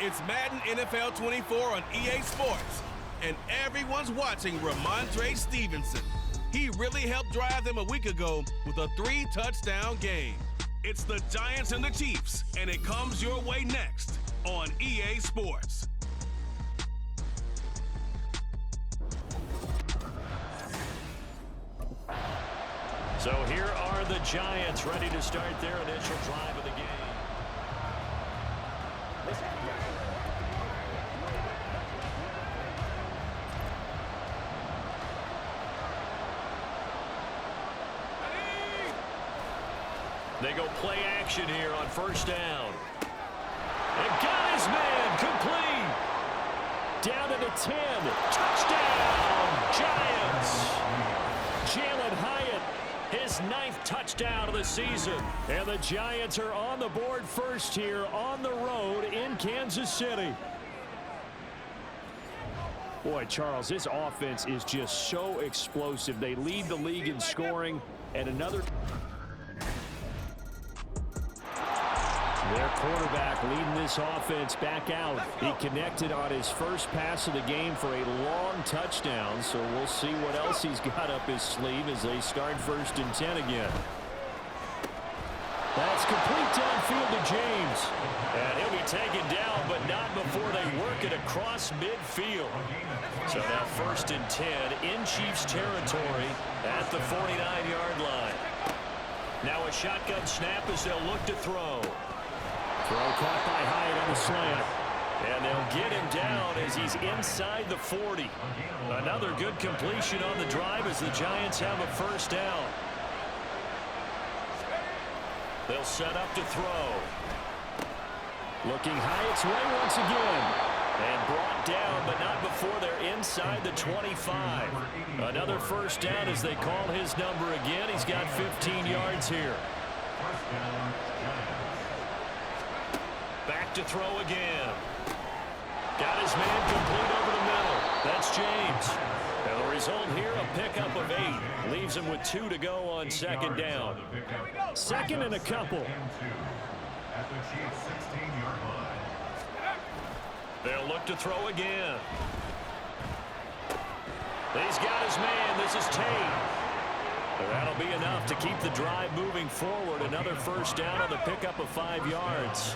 It's Madden NFL 24 on EA Sports, and everyone's watching Ramondre Stevenson. He really helped drive them a week ago with a 3-touchdown game. It's the Giants and the Chiefs, and it comes your way next on EA Sports. So here are the Giants ready to start their initial drive of the game. They go play action here on first down. And got his man complete. Down to the 10. Touchdown, Giants. Jalen Hyatt, his 9th touchdown of the season. And the Giants are on the board first here on the road in Kansas City. Boy, Charles, this offense is just so explosive. They lead the league in scoring. And another... Their quarterback leading this offense back out. He connected on his first pass of the game for a long touchdown, so we'll see what else he's got up his sleeve as they start 1st and 10 again. That's complete downfield to James. And he'll be taken down, but not before they work it across midfield. So now 1st and 10 in Chiefs territory at the 49-yard line. Now a shotgun snap as they'll look to throw. Throw caught by Hyatt on the slant. And they'll get him down as he's inside the 40. Another good completion on the drive as the Giants have a first down. They'll set up to throw. Looking Hyatt's way once again. And brought down, but not before they're inside the 25. Another first down as they call his number again. He's got 15 yards here. Back to throw again. Got his man complete over the middle. That's James. And the result here, a pickup of 8. Leaves him with 2 to go on 2nd down. 2nd and a couple. They'll look to throw again. He's got his man. This is Tate. That'll be enough to keep the drive moving forward. Another first down on the pickup of 5 yards.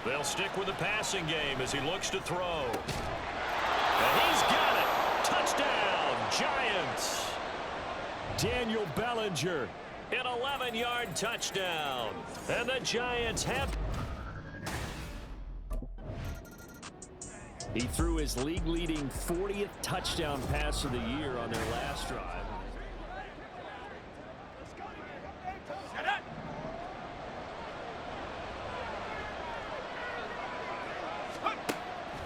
They'll stick with the passing game as he looks to throw. And he's got it. Touchdown, Giants. Daniel Bellinger, an 11-yard touchdown. And the Giants have... He threw his league-leading 40th touchdown pass of the year on their last drive.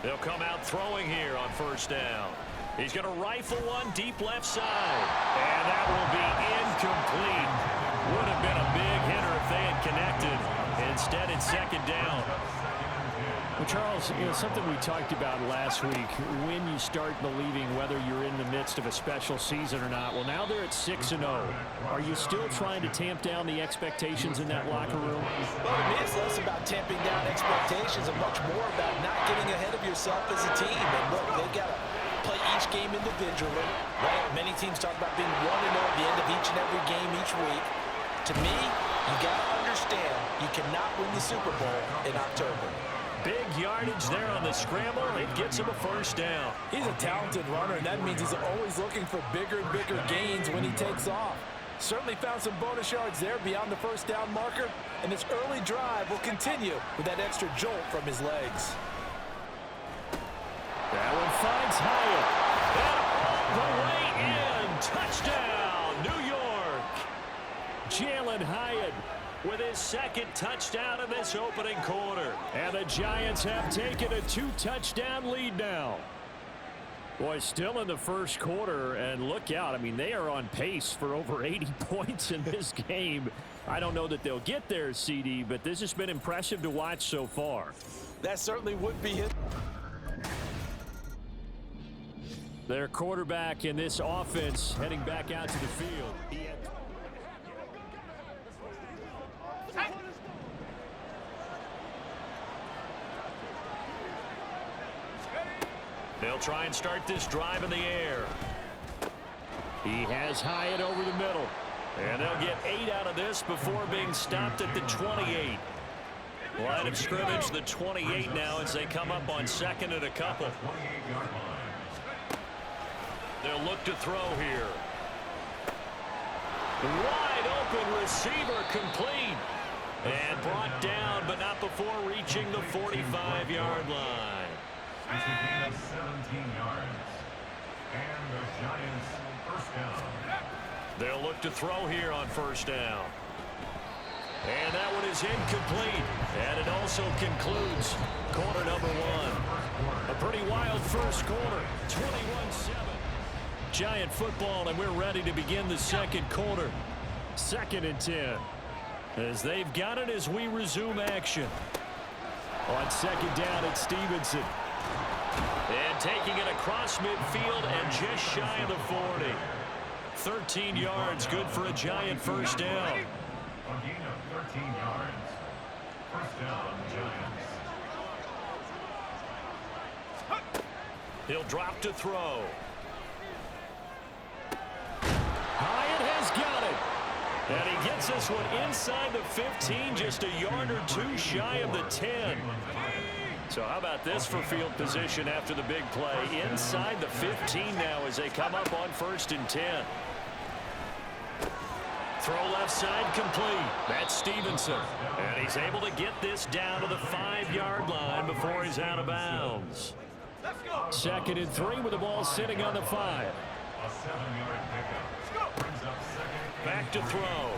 They'll come out throwing here on first down. He's going to rifle one deep left side. And that will be incomplete. Would have been a big hitter if they had connected. Instead, it's 2nd down. Well, Charles, something we talked about last week, when you start believing whether you're in the midst of a special season or not. Well, now they're at 6-0. Are you still trying to tamp down the expectations in that locker room? Well, to me, it's less about tamping down expectations and much more about not getting ahead of yourself as a team. And look, they've got to play each game individually, right? Many teams talk about being 1-0 at the end of each and every game each week. To me, you got to understand you cannot win the Super Bowl in October. Big yardage there on the scramble. It gets him a first down. He's a talented runner, and that means he's always looking for bigger and bigger gains when he takes off. Certainly found some bonus yards there beyond the first down marker, and this early drive will continue with that extra jolt from his legs. That one finds Hyatt. And all the way in. Touchdown, New York. Jalen Hyatt with his 2nd touchdown of this opening quarter. And the Giants have taken a 2-touchdown lead now. Boy, still in the first quarter, and look out. I mean, they are on pace for over 80 points in this game. I don't know that they'll get there, CD, but this has been impressive to watch so far. That certainly would be it. Their quarterback in this offense heading back out to the field. They'll try and start this drive in the air. He has Hyatt over the middle. And they'll get 8 out of this before being stopped at the 28. Line of scrimmage, the 28 now as they come up on second and a couple. They'll look to throw here. Wide open receiver complete. And brought down, but not before reaching the 45-yard line. It's a gain of 17 yards. And the Giants first down. They'll look to throw here on first down. And that one is incomplete. And it also concludes quarter number one. A pretty wild first quarter. 21-7. Giant football, and we're ready to begin the second quarter. 2nd and 10. As they've got it as we resume action. On 2nd down, it's Stevenson. And taking it across midfield and just shy of the 40. 13 yards, good for a Giant first down. A gain of 13 yards. First down, Giants. He'll drop to throw. Hyatt has got it. And he gets this one inside the 15, just a yard or two shy of the 10. So how about this for field position after the big play? Inside the 15 now as they come up on 1st and 10. Throw left side complete. That's Stevenson. And he's able to get this down to the 5-yard line before he's out of bounds. 2nd and 3 with the ball sitting on the 5. A 7-yard pickup. Brings up second. Back to throw.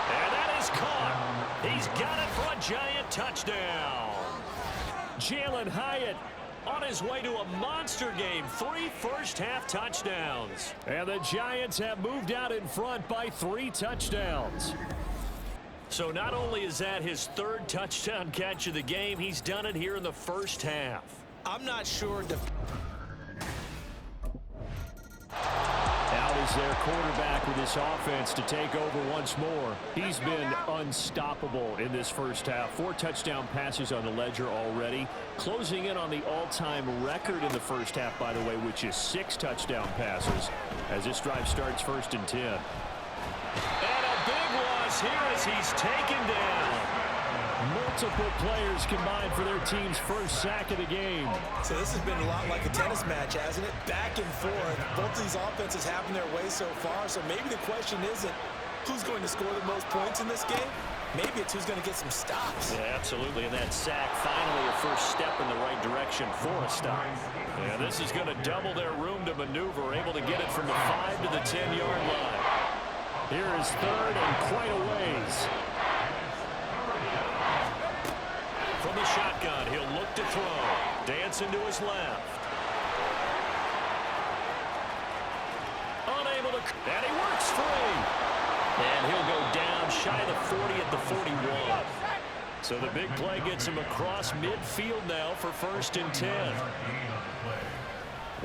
And that is caught. He's got it for a Giant touchdown. Jalen Hyatt on his way to a monster game. 3 first-half touchdowns. And the Giants have moved out in front by 3 touchdowns. So not only is that his 3rd touchdown catch of the game, he's done it here in the first half. I'm not sure. Out is their quarterback with this offense to take over once more. He's been unstoppable in this first half. 4 touchdown passes on the ledger already. Closing in on the all-time record in the first half, by the way, which is 6 touchdown passes as this drive starts 1st and 10. And a big loss here as he's taken down. Multiple players combined for their team's first sack of the game. So this has been a lot like a tennis match, hasn't it? Back and forth. Both of these offenses having their way so far. So maybe the question isn't who's going to score the most points in this game. Maybe it's who's going to get some stops. Yeah, absolutely. And that sack finally a first step in the right direction for a stop. Yeah, this is going to double their room to maneuver. Able to get it from the 5 to the 10-yard line. Here is 3rd and quite a ways. From the shotgun, he'll look to throw. Dancing to his left. Unable to... And he works free. And he'll go down shy of the 40 at the 41. So the big play gets him across midfield now for 1st and 10.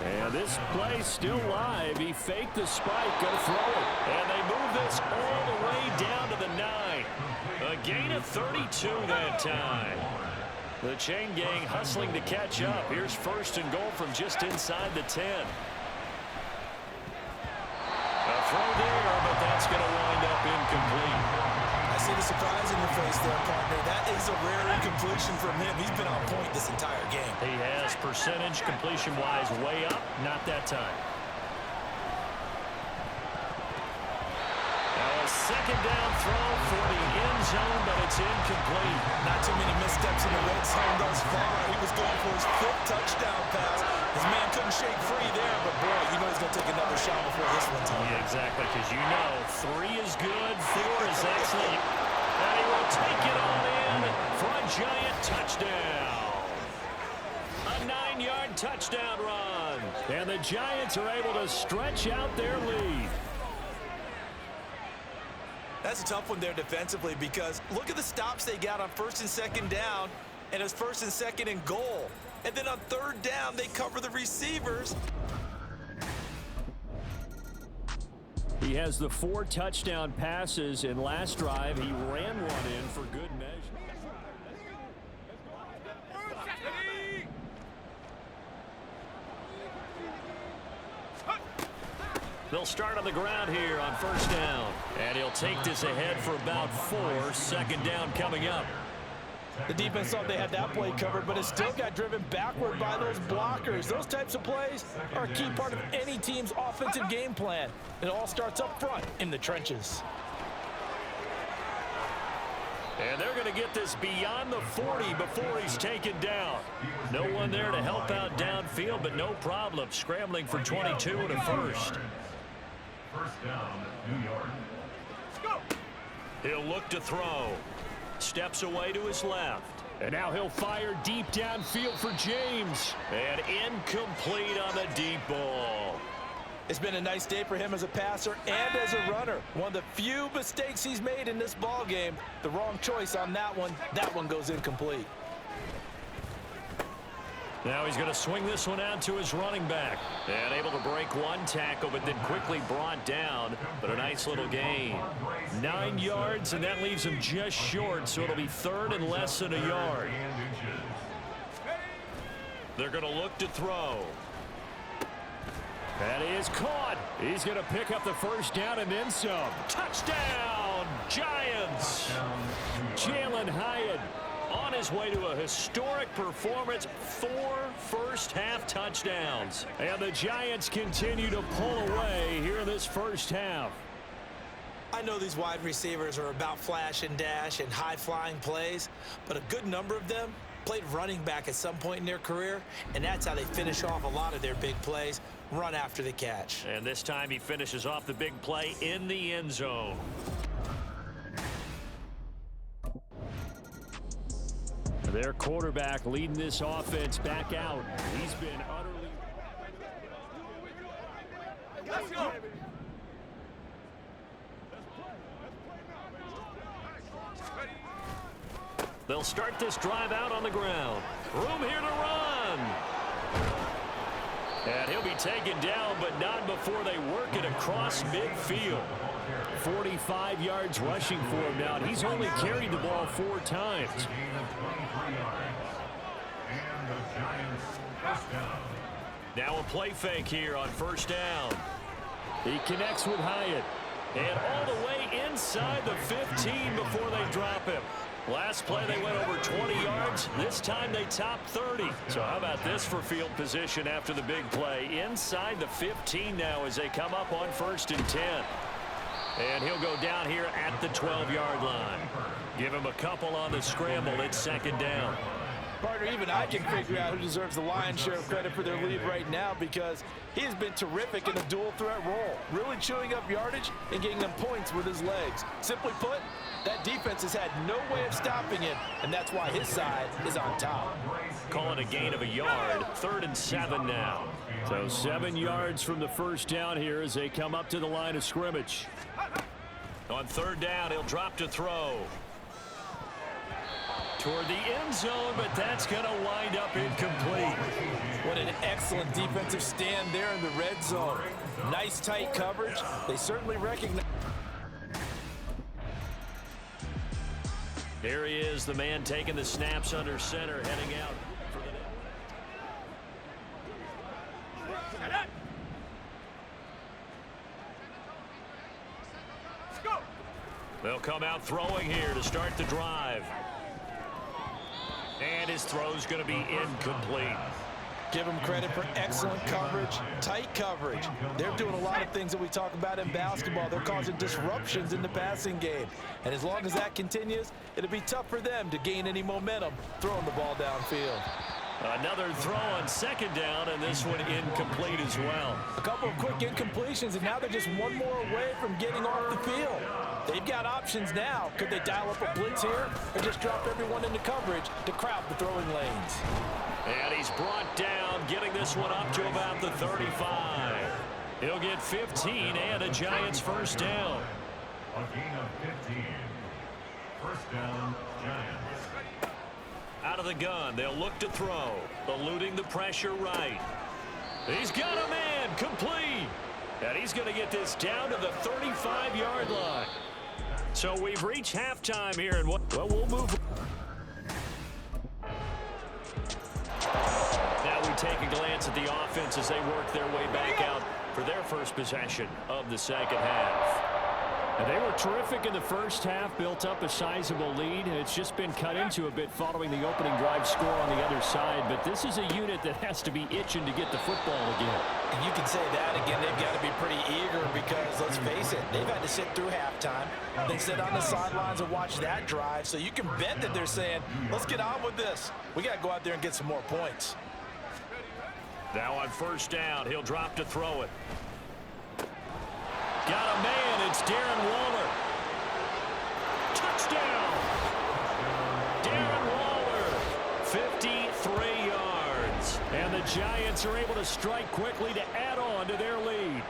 And this play still live. He faked the spike, going to throw it. And they move this all the way down to the 9. A gain of 32 that time. The chain gang hustling to catch up. Here's 1st and goal from just inside the 10. A throw there, but that's going to wind up incomplete. I see the surprise in your face there, partner. That is a rare incompletion from him. He's been on point this entire game. He has percentage completion-wise way up. Not that time. Now a 2nd down throw for the end zone, but it's incomplete. Not too many missteps in the red zone thus far. He was going for his 5th touchdown pass. His man couldn't shake free there, but boy, you know he's going to take another shot before this one's over. Yeah, exactly, because you know 3 is good, 4 is excellent. And he will take it all in for a Giant touchdown. A 9-yard touchdown run. And the Giants are able to stretch out their lead. That's a tough one there defensively because look at the stops they got on 1st and 2nd down, and it's 1st and 2nd and goal. And then on 3rd down, they cover the receivers. He has the 4 touchdown passes, and last drive he ran one in for good measure. They'll start on the ground here on first down. And he'll take this ahead for about 4. Second down coming up. The defense thought they had that play covered, but it still got driven backward by those blockers. Those types of plays are a key part of any team's offensive game plan. It all starts up front in the trenches. And they're going to get this beyond the 40 before he's taken down. No one there to help out downfield, but no problem. Scrambling for 22 and a first. First down, New York. He'll look to throw. Steps away to his left. And now he'll fire deep downfield for James. And incomplete on the deep ball. It's been a nice day for him as a passer and as a runner. One of the few mistakes he's made in this ball game. The wrong choice on that one. That one goes incomplete. Now he's going to swing this one out to his running back. And able to break one tackle, but then quickly brought down. But a nice little gain. 9 yards, and that leaves him just short, so it'll be third and less than a yard. They're going to look to throw. That is caught. He's going to pick up the first down and then some. Touchdown, Giants! Jalen Hyatt on his way to a historic performance, 4 first-half touchdowns. And the Giants continue to pull away here in this first half. I know these wide receivers are about flash and dash and high-flying plays, but a good number of them played running back at some point in their career, and that's how they finish off a lot of their big plays, run after the catch. And this time he finishes off the big play in the end zone. Their quarterback leading this offense back out. He's been utterly... Let's go. They'll start this drive out on the ground. Room here to run. And he'll be taken down, but not before they work it across midfield. 45 yards rushing for him now. He's only carried the ball 4 times. Now a play fake here on first down. He connects with Hyatt. And all the way inside the 15 before they drop him. Last play they went over 20 yards. This time they topped 30. So how about this for field position after the big play? Inside the 15 now as they come up on 1st and 10. And he'll go down here at the 12-yard line. Give him a couple on the scramble. It's second down. Partner, even I can figure out who deserves the lion's share of credit for their lead right now, because he has been terrific in a dual threat role, really chewing up yardage and getting them points with his legs. Simply put, that defense has had no way of stopping him, and that's why his side is on top. Call it a gain of a yard. 3rd and 7 now. So 7 yards from the first down here as they come up to the line of scrimmage. On 3rd down, he'll drop to throw. Toward the end zone, but that's going to wind up incomplete. What an excellent defensive stand there in the red zone. Nice tight coverage. They certainly recognize. Here he is, the man taking the snaps under center, heading out. They'll come out throwing here to start the drive. And his throw's going to be incomplete. Give them credit for excellent coverage, tight coverage. They're doing a lot of things that we talk about in basketball. They're causing disruptions in the passing game. And as long as that continues, it'll be tough for them to gain any momentum throwing the ball downfield. Another throw on 2nd down, and this one incomplete as well. A couple of quick incompletions, and now they're just one more away from getting off the field. They've got options now. Could they dial up a blitz here or just drop everyone into coverage to crowd the throwing lanes? And he's brought down, getting this one up to about the 35. He'll get 15 and a Giants first down. A gain of 15. First down, Giants. Out of the gun, they'll look to throw. Eluding the pressure right. He's got a man, complete. And he's going to get this down to the 35-yard line. So we've reached halftime here, and well, we'll move. Now we take a glance at the offense as they work their way back out for their first possession of the second half. And they were terrific in the first half, built up a sizable lead. It's just been cut into a bit following the opening drive score on the other side. But this is a unit that has to be itching to get the football again. And you can say that again. They've got to be pretty eager because, let's face it, they've had to sit through halftime, then sit on the sidelines and watch that drive. So you can bet that they're saying, let's get on with this. We got to go out there and get some more points. Now on first down, he'll drop to throw it. Got a man. It's Darren Waller. Touchdown. Darren Waller, 53 yards. And the Giants are able to strike quickly to add on to their lead.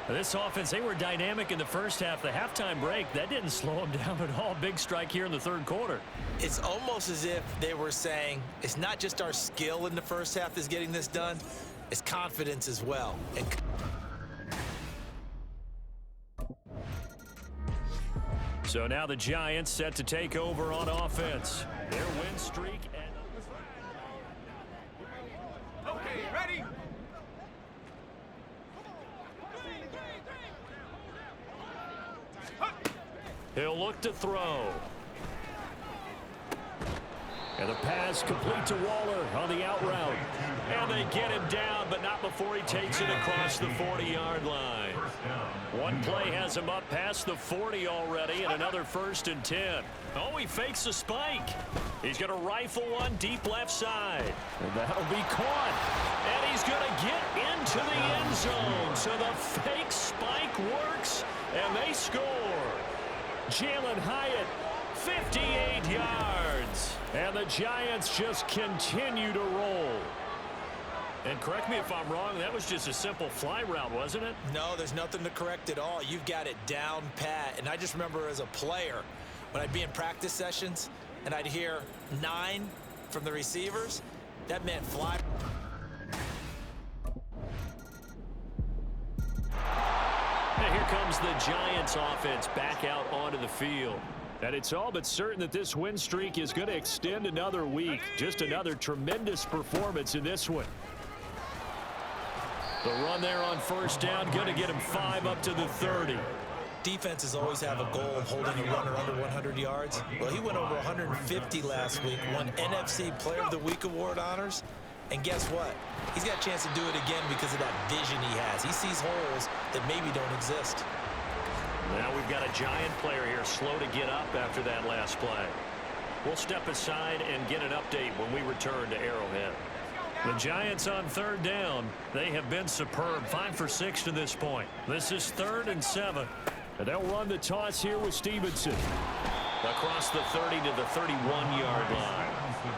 This offense, they were dynamic in the first half. The halftime break, that didn't slow them down at all. Big strike here in the third quarter. It's almost as if they were saying, it's not just our skill in the first half that's getting this done, it's confidence as well. And so now the Giants set to take over on offense. Their win streak. Okay, ready? He'll look to throw. And the pass complete to Waller on the out route. And they get him down, but not before he takes it across the 40-yard line. One play has him up past the 40 already, and another 1st and 10. Oh, he fakes a spike. He's going to rifle one deep left side. And that'll be caught. And he's going to get into the end zone. So the fake spike works, and they score. Jalen Hyatt, 58 yards. and the Giants just continue to roll. And correct me if I'm wrong, that was just a simple fly route, wasn't it? No, there's nothing to correct at all. You've got it down pat. And I just remember as a player, when I'd be in practice sessions and I'd hear 9 from the receivers, that meant fly. And here comes the Giants offense back out onto the field. And it's all but certain that this win streak is going to extend another week. Just another tremendous performance in this one. The run there on first down, going to get him 5 up to the 30. Defenses always have a goal of holding a runner under 100 yards. Well, he went over 150 last week, won NFC Player of the Week award honors. And guess what? He's got a chance to do it again because of that vision he has. He sees holes that maybe don't exist. Now we've got a Giant player here slow to get up after that last play. We'll step aside and get an update when we return to Arrowhead. The Giants on third down. They have been superb. 5 for 6 to this point. This is 3rd and 7. And they'll run the toss here with Stevenson. Across the 30 to the 31-yard line.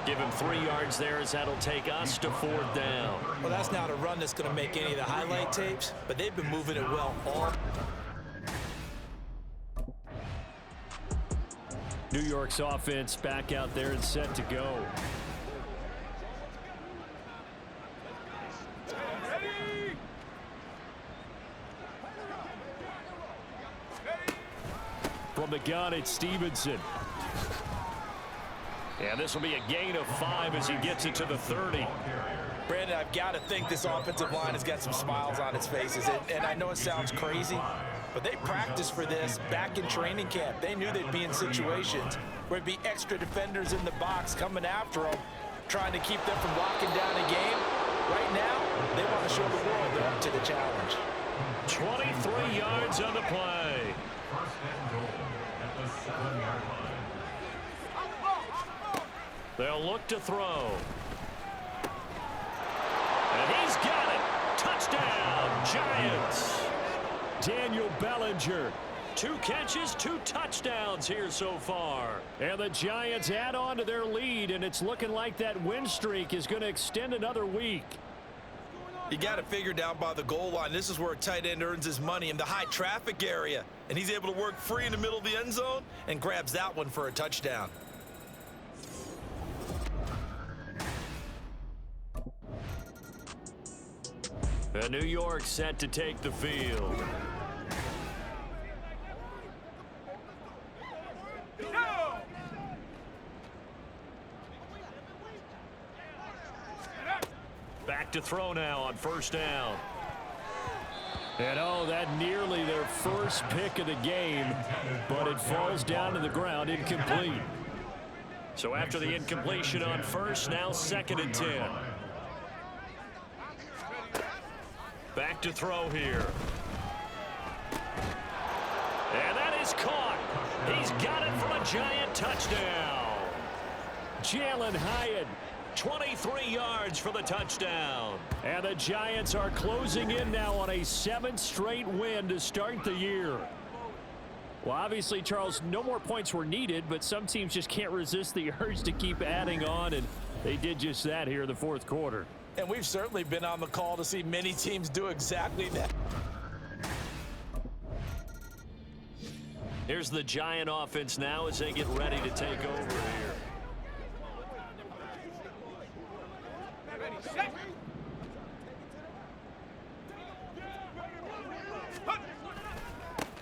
Give him 3 yards there as that'll take us to 4th down. Well, that's not a run that's going to make any of the highlight tapes, but they've been moving it well all. New York's offense back out there and set to go. From the gun, it's Stevenson. And this will be a gain of 5 as he gets it to the 30. Brandon, I've got to think this offensive line has got some smiles on its faces. And I know it sounds crazy, but they practiced for this back in training camp. They knew they'd be in situations where there'd be extra defenders in the box coming after them, trying to keep them from locking down a game. Right now, they want to show the world they're up to the challenge. 23 yards on the play. First and goal at the 7-yard line. They'll look to throw. And he's got it. Touchdown, Giants. Daniel Bellinger. 2 catches, 2 touchdowns here so far. And the Giants add on to their lead, and it's looking like that win streak is going to extend another week. You got to figure down by the goal line. This is where a tight end earns his money in the high traffic area. And he's able to work free in the middle of the end zone and grabs that one for a touchdown. And New York set to take the field. back to throw now on first down. And oh, that nearly their first pick of the game, but it falls down to the ground incomplete. So after the incompletion on first, now 2nd and 10. Back to throw here. And that is caught. He's got it for a Giant touchdown. Jalen Hyatt, 23 yards for the touchdown. and the Giants are closing in now on a 7th straight win to start the year. Well, obviously, Charles, no more points were needed, but some teams just can't resist the urge to keep adding on, and they did just that here in the 4th quarter. And we've certainly been on the call to see many teams do exactly that. Here's the Giant offense now as they get ready to take over here.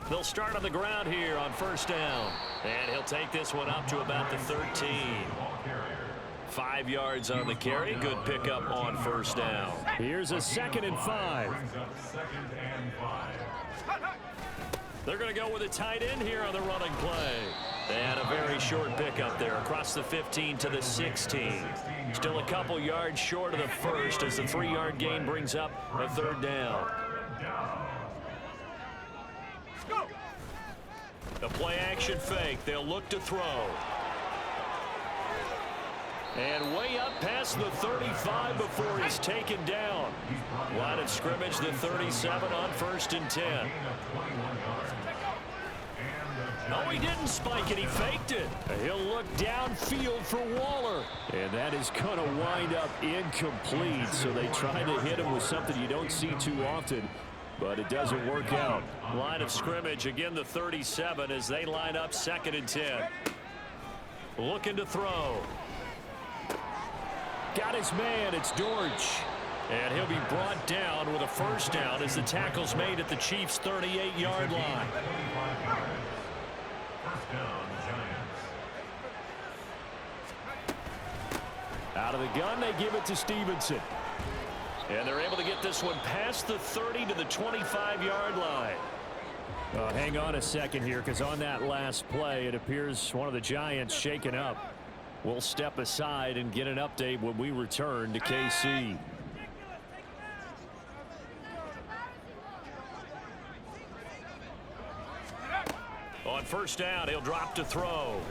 They'll start on the ground here on first down. And he'll take this one up to about the 13. 5 yards on the carry. Good pickup on first down. Here's a 2nd and 5. They're going to go with a tight end here on the running play. And a very short pickup there across the 15 to the 16. Still a couple yards short of the first as the 3-yard gain brings up a 3rd down. The play action fake. They'll look to throw. And way up past the 35 before he's taken down. Line of scrimmage, the 37 on 1st and 10. No, he didn't spike it. He faked it. He'll look downfield for Waller. And that is going to wind up incomplete. So they try to hit him with something you don't see too often, but it doesn't work out. Line of scrimmage, again the 37 as they line up 2nd and 10. Looking to throw. Got his man. It's Dortch. And he'll be brought down with a 1st down as the tackle's made at the Chiefs' 38-yard line. Out of the gun, they give it to Stevenson. And they're able to get this one past the 30 to the 25-yard line. Hang on a second here, because on that last play, it appears one of the Giants shaken up. We'll step aside and get an update when we return to KC. On 1st down, he'll drop to throw.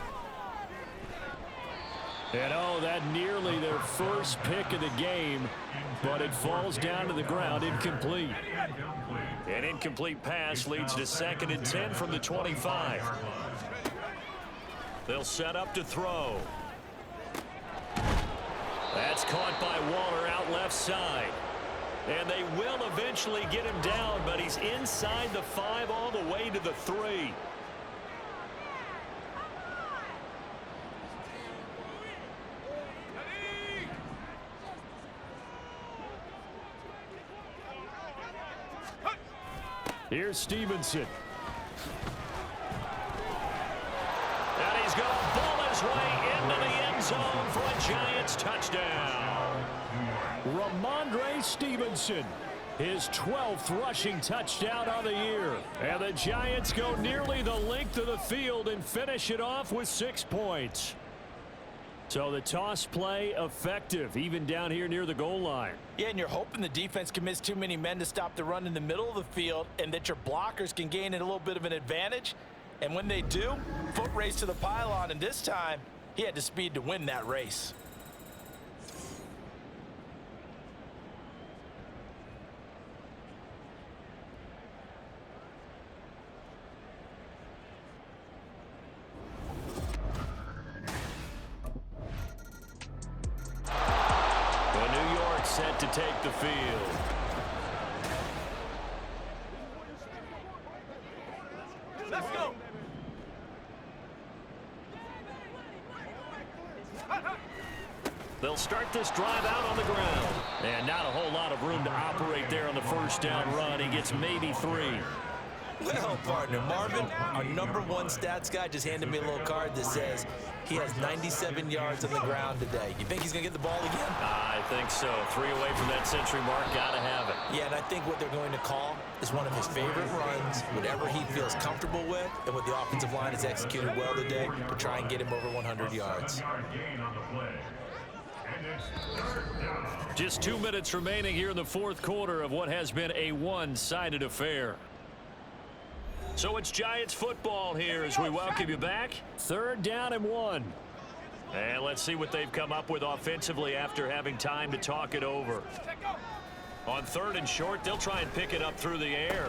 And oh, that nearly their first pick of the game, but it falls down to the ground incomplete. An incomplete pass leads to 2nd and 10 from the 25. They'll set up to throw. That's caught by Waller out left side. And they will eventually get him down, but he's inside the 5 all the way to the 3. Here's Stevenson. And he's going to ball his way into the end zone for a Giants touchdown. Ramondre Stevenson, his 12th rushing touchdown on the year. And the Giants go nearly the length of the field and finish it off with 6 points. So the toss play effective, even down here near the goal line. Yeah, and you're hoping the defense commits too many men to stop the run in the middle of the field and that your blockers can gain a little bit of an advantage. And when they do, foot race to the pylon, and this time he had the speed to win that race. Set to take the field. Let's go. They'll start this drive out on the ground. And not a whole lot of room to operate there on the 1st down run. He gets maybe 3. Well, partner, Marvin, our #1 stats guy, just handed me a little card that says he has 97 yards on the ground today. You think he's going to get the ball again? I think so. 3 away from that century mark. Got to have it. Yeah, and I think what they're going to call is one of his favorite runs, whatever he feels comfortable with, and what the offensive line has executed well today to try and get him over 100 yards. Just 2 minutes remaining here in the fourth quarter of what has been a one-sided affair. So it's Giants football here as we welcome you back. 3rd down and 1. And let's see what they've come up with offensively after having time to talk it over. On 3rd and short, they'll try and pick it up through the air.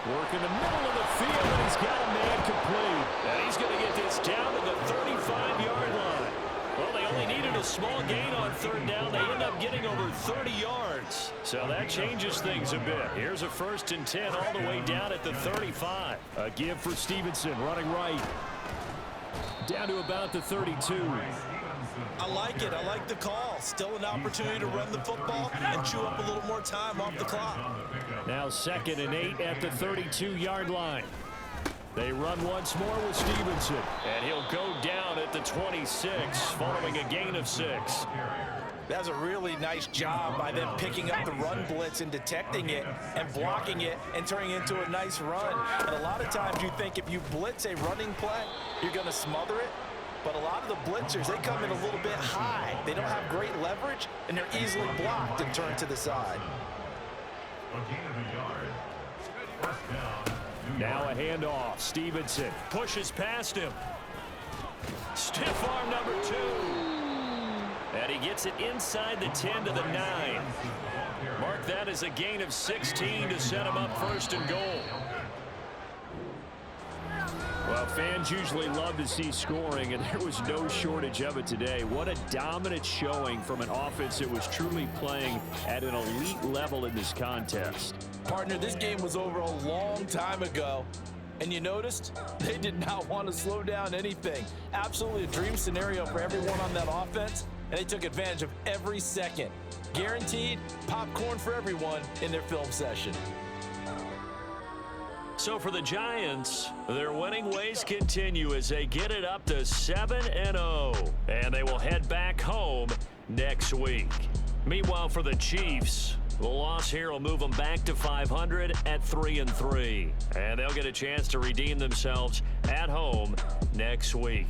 Work in the middle of the field, and he's got a man complete. And he's going to get this down to the 35-yard line. Well, they only needed a small gain on 3rd down. They end up getting over 30 yards. So that changes things a bit. Here's a 1st and 10 all the way down at the 35. A give for Stevenson, running right. Down to about the 32. I like it. I like the call. Still an opportunity to run the football and chew up a little more time off the clock. Now 2nd and 8 at the 32-yard line. They run once more with Stevenson. And he'll go down at the 26 following a gain of 6. That's a really nice job by them picking up the run blitz and detecting it and blocking it and turning it into a nice run. And a lot of times you think if you blitz a running play, you're going to smother it. But a lot of the blitzers, they come in a little bit high. They don't have great leverage, and they're easily blocked and turned to the side. Now a handoff. Stevenson Pushes past him. Stiff arm number 2. And he gets it inside the 10 to the 9. Mark that as a gain of 16 to set him up 1st and goal. Well, fans usually love to see scoring, and there was no shortage of it today. What a dominant showing from an offense that was truly playing at an elite level in this contest. Partner, this game was over a long time ago, and you noticed they did not want to slow down anything. Absolutely a dream scenario for everyone on that offense, and they took advantage of every second. Guaranteed popcorn for everyone in their film session. So for the Giants, their winning ways continue as they get it up to 7-0. And they will head back home next week. Meanwhile, for the Chiefs, the loss here will move them back to 500 at 3-3. And they'll get a chance to redeem themselves at home next week.